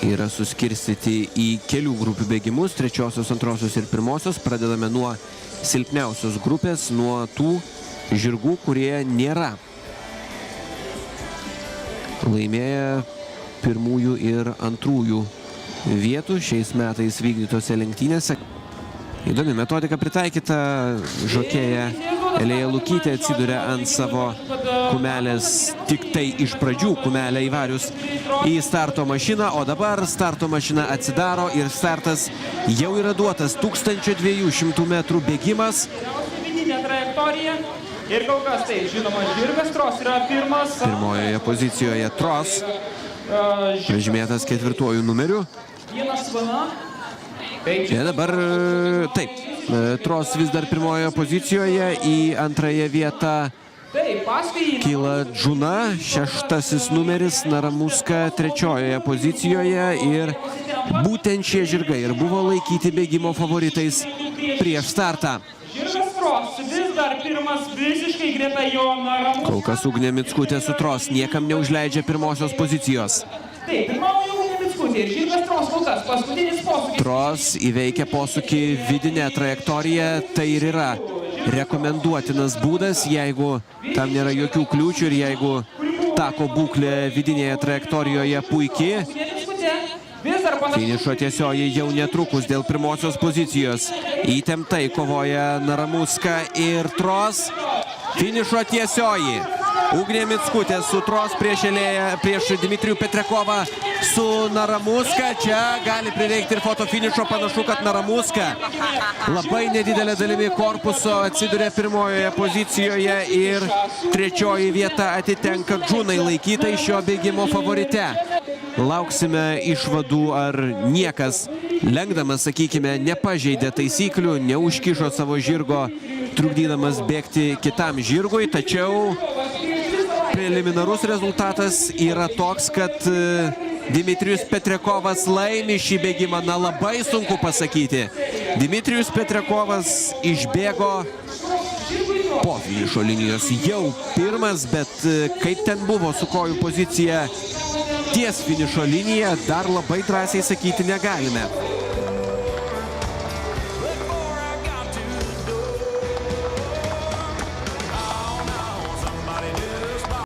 yra suskirstyti į kelių grupių bėgimus, trečiosios, antrosios ir pirmosios. Pradedame nuo silpniausios grupės, nuo tų žirgų, kurie nėra laimėję pirmųjų ir antrųjų vietų šiais metais vykdytose lenktynėse. Įdomi metodika pritaikyta, žokėja Elėja Lukytė atsiduria ant savo kumelės tik tai iš pradžių, kumelę įvarius į starto mašiną, o dabar starto mašina atsidaro ir startas jau yra duotas. 1200 metrų bėgimas. Ir kol kas tai, žinoma, žirgas Tros yra pirmas. Pirmojoje pozicijoje Tros, pažymėtas 4. numeriu. Ir dabar taip, Tros vis dar pirmojoje pozicijoje, į antrąją vietą kyla Džuna, 6. numeris, Naramuska 3. pozicijoje ir būtent šie žirgai ir buvo laikyti bėgimo favoritais prieš startą. Žirgas Tros vis dar pirmas visiškai greta jo Naramuska. Kol kas Ugnė Mickutė su Tros niekam neužleidžia pirmosios pozicijos. Taip, pirmauja Ugnė Mickutė ir žirgas Tros kol kas paskutinis posūkis. Tros įveikia posūkį vidinę trajektoriją, tai ir yra rekomenduotinas būdas, jeigu tam nėra jokių kliūčių ir jeigu tako būklė vidinėje trajektorijoje puikiai. Finišo tiesioji jau netrukus dėl pirmosios pozicijos. Įtemptai kovoja Naramuska ir Tros. Finišo tiesioji. Ugnė Mickutė su Tros prieš Dmitrijų Petrekovą su Naramuska. Čia gali prireikti ir fotofinišo. Panašu, kad Naramuska labai nedidelė dalimi korpuso atsiduria pirmojoje pozicijoje ir 3. vieta atitenka Džunai, laikytai šio bėgimo favorite. Lauksime išvadų, ar niekas lenkdamas, sakykime, nepažeidė taisyklių, neužkišo savo žirgo, trukdydamas bėgti kitam žirgui, tačiau preliminarus rezultatas yra toks, kad Dmitrijus Petrekovas laimi šį bėgimą. Na, labai sunku pasakyti. Dmitrijus Petrekovas išbėgo po finišo linijos jau pirmas, bet kaip ten buvo su kojų pozicija ties finišo linija, dar labai drąsiai sakyti negalime.